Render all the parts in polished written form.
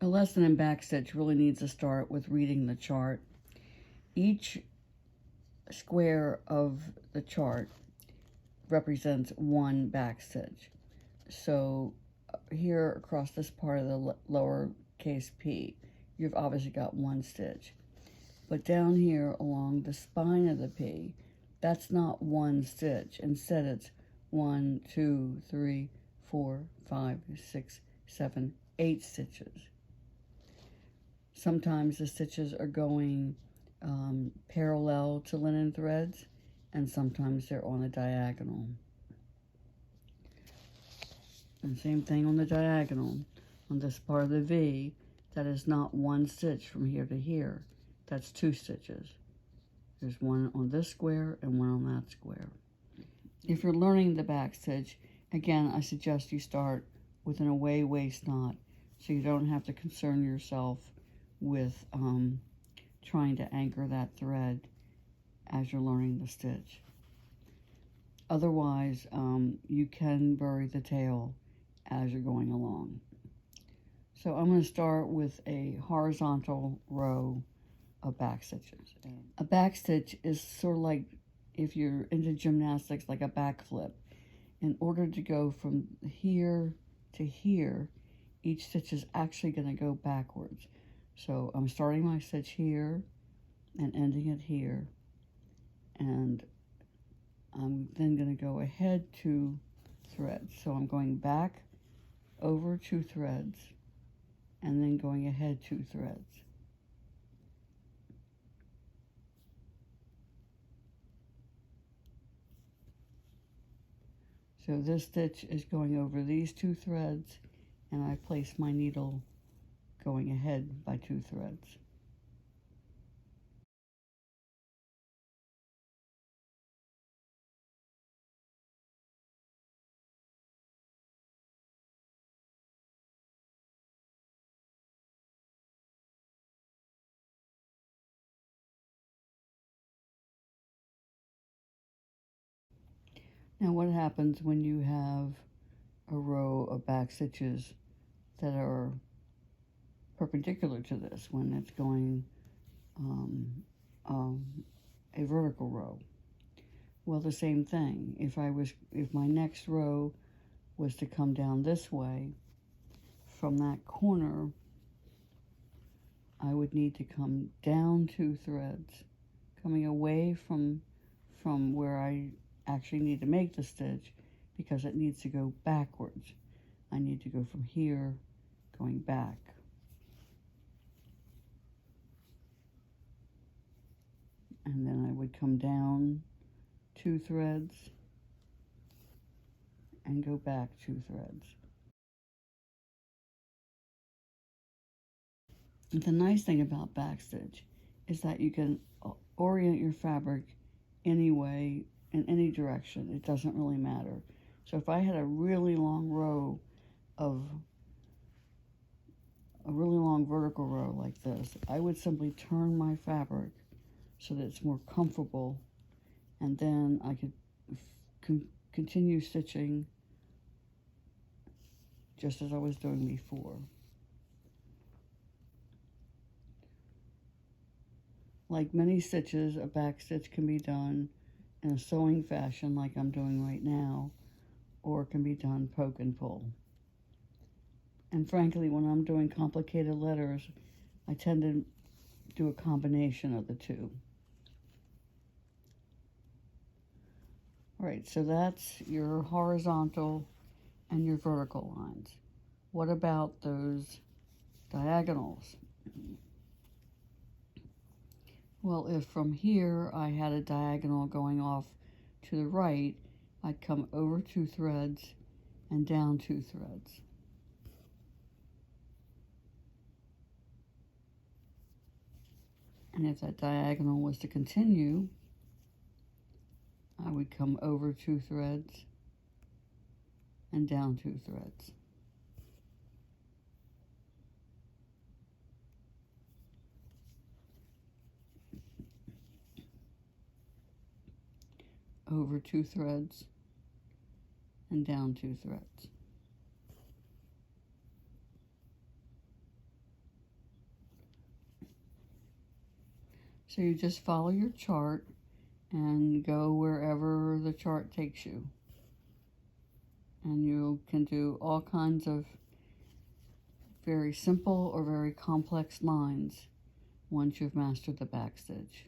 A lesson in backstitch really needs to start with reading the chart. Each square of the chart represents one backstitch. So here across this part of the lowercase p, you've obviously got one stitch. But down here along the spine of the P, that's not one stitch. Instead, it's 1, 2, 3, 4, 5, 6, 7, 8 stitches. Sometimes the stitches are going parallel to linen threads, and sometimes they're on a diagonal. And same thing on the diagonal. On this part of the V, that is not one stitch from here to here. That's 2 stitches. There's one on this square and one on that square. If you're learning the backstitch, again, I suggest you start with an away waist knot so you don't have to concern yourself with trying to anchor that thread as you're learning the stitch. Otherwise, you can bury the tail as you're going along. So I'm going to start with a horizontal row of back stitches. A back stitch is sort of like, if you're into gymnastics, like a backflip. In order to go from here to here, each stitch is actually going to go backwards. So I'm starting my stitch here and ending it here, and I'm then going to go ahead 2 threads. So I'm going back over 2 threads and then going ahead 2 threads. So this stitch is going over these 2 threads, and I place my needle going ahead by 2 threads. Now what happens when you have a row of back stitches that are perpendicular to this, when it's going a vertical row? Well, the same thing. If my next row was to come down this way, from that corner, I would need to come down 2 threads, coming away from where I actually need to make the stitch, because it needs to go backwards. I need to go from here going back. And then I would come down 2 threads and go back 2 threads. And the nice thing about backstitch is that you can orient your fabric any way, in any direction. It doesn't really matter. So if I had a really long row of a really long vertical row like this, I would simply turn my fabric so that it's more comfortable, and then I could continue stitching just as I was doing before. Like many stitches, a back stitch can be done in a sewing fashion like I'm doing right now, or it can be done poke and pull. And frankly, when I'm doing complicated letters, I tend to do a combination of the two. All right, so that's your horizontal and your vertical lines. What about those diagonals? Well, if from here I had a diagonal going off to the right, I'd come over 2 threads and down 2 threads. And if that diagonal was to continue, I would come over 2 threads and down 2 threads. Over 2 threads and down 2 threads. So you just follow your chart and go wherever the chart takes you. And you can do all kinds of very simple or very complex lines once you've mastered the backstitch.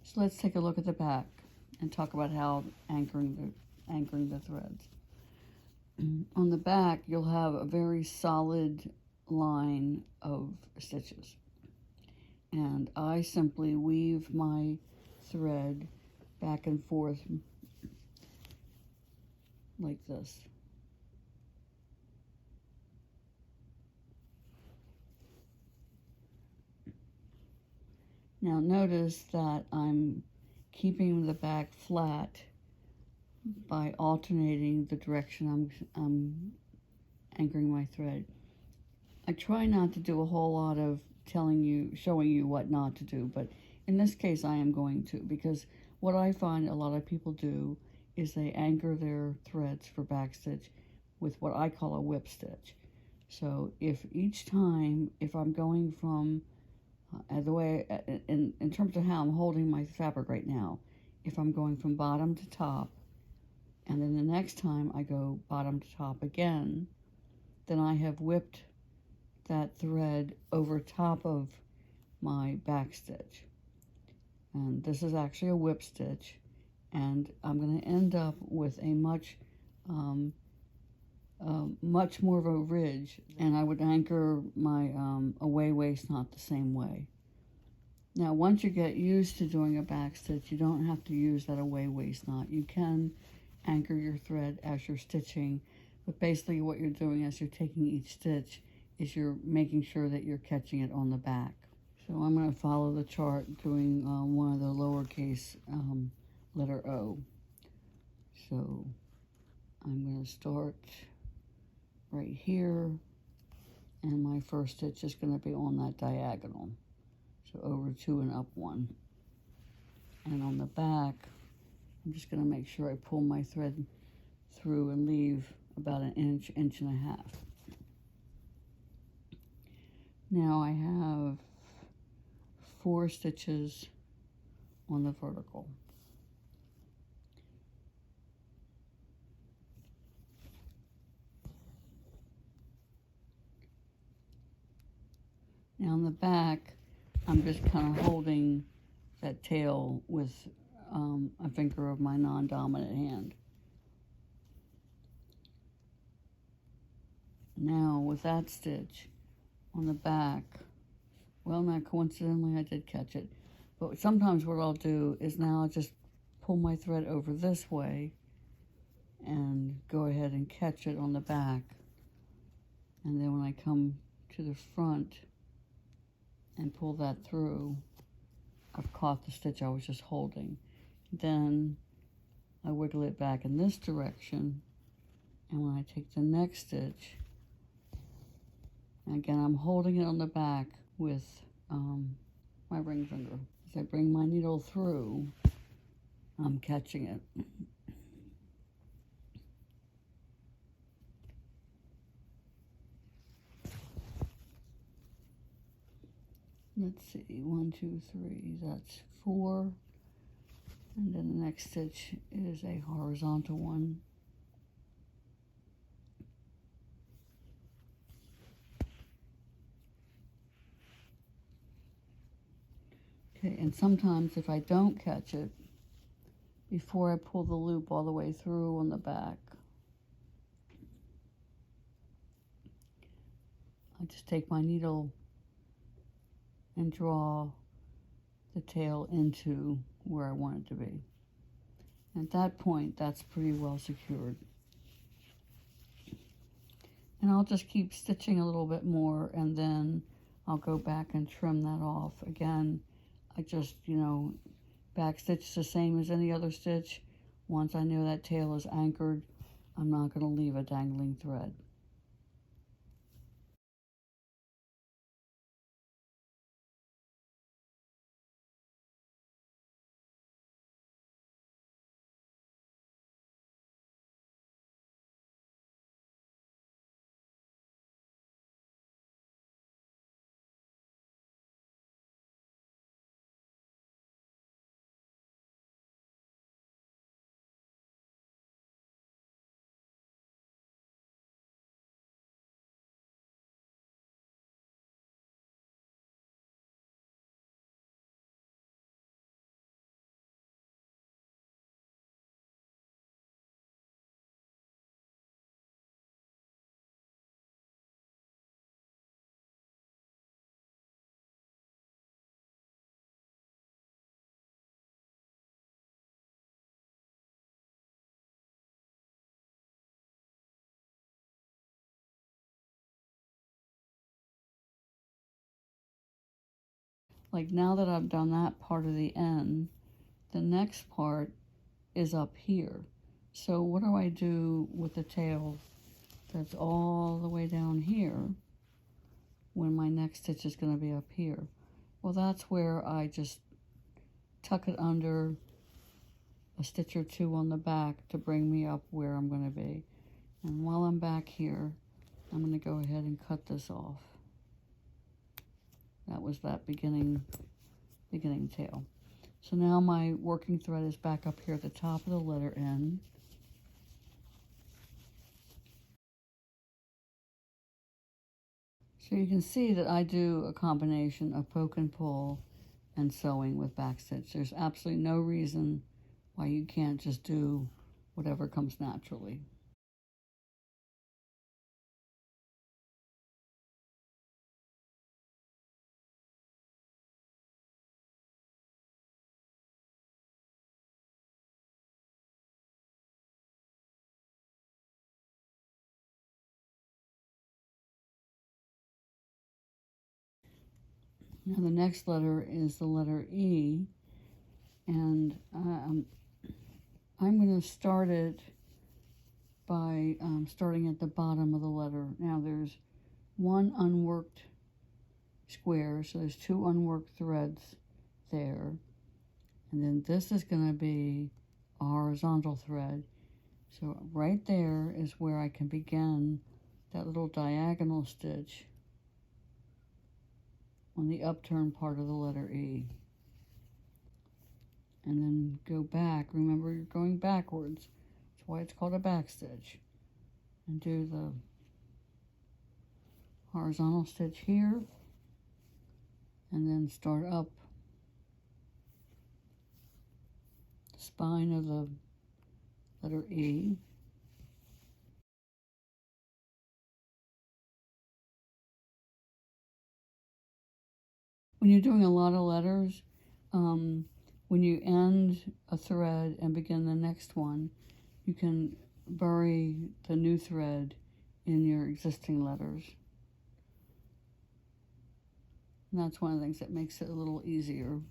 So let's take a look at the back and talk about how anchoring the threads. On the back, you'll have a very solid line of stitches. And I simply weave my thread back and forth like this. Now notice that I'm keeping the back flat by alternating the direction I'm anchoring my thread. I try not to do a whole lot of showing you what not to do, but in this case I am going to, because what I find a lot of people do is they anchor their threads for backstitch with what I call a whip stitch. So if each time, if I'm going from the way in terms of how I'm holding my fabric right now, if I'm going from bottom to top, and then the next time I go bottom to top again, then I have whipped that thread over top of my backstitch. And this is actually a whip stitch, and I'm going to end up with a much more of a ridge, and I would anchor my away waist knot the same way. Now once you get used to doing a backstitch, you don't have to use that away waist knot. You can anchor your thread as you're stitching, but basically what you're doing as you're taking each stitch is you're making sure that you're catching it on the back. So I'm going to follow the chart doing one of the lowercase letter O. So I'm going to start right here, and my first stitch is going to be on that diagonal. So over 2 and up 1. And on the back, I'm just going to make sure I pull my thread through and leave about an inch, inch and a half. Now I have 4 stitches on the vertical. Now on the back, I'm just kind of holding that tail with a finger of my non-dominant hand. Now with that stitch on the back, well, now coincidentally I did catch it, but sometimes what I'll do is now just pull my thread over this way and go ahead and catch it on the back, and then when I come to the front and pull that through, I've caught the stitch I was just holding. Then I wiggle it back in this direction, and when I take the next stitch, again I'm holding it on the back with my ring finger. As I bring my needle through, I'm catching it. Let's see, 1, 2, 3, that's 4. And then the next stitch is a horizontal one. Okay, and sometimes if I don't catch it, before I pull the loop all the way through on the back, I just take my needle and draw the tail into where I want it to be. At that point, that's pretty well secured. And I'll just keep stitching a little bit more, and then I'll go back and trim that off. Again, I just, backstitch the same as any other stitch. Once I know that tail is anchored, I'm not going to leave a dangling thread. like now that I've done that part of the N, the next part is up here. So what do I do with the tail that's all the way down here when my next stitch is going to be up here? Well, that's where I just tuck it under a stitch or two on the back to bring me up where I'm going to be. And while I'm back here, I'm going to go ahead and cut this off. That was that beginning tail. So now my working thread is back up here at the top of the letter N. So you can see that I do a combination of poke and pull and sewing with backstitch. There's absolutely no reason why you can't just do whatever comes naturally. Now the next letter is the letter E, and I'm going to start it by starting at the bottom of the letter. Now there's one unworked square, so there's two unworked threads there, and then this is going to be a horizontal thread. So right there is where I can begin that little diagonal stitch on the upturned part of the letter E. And then go back. Remember, you're going backwards. That's why it's called a backstitch. And do the horizontal stitch here. And then start up the spine of the letter E. When you're doing a lot of letters, when you end a thread and begin the next one, you can bury the new thread in your existing letters. And that's one of the things that makes it a little easier.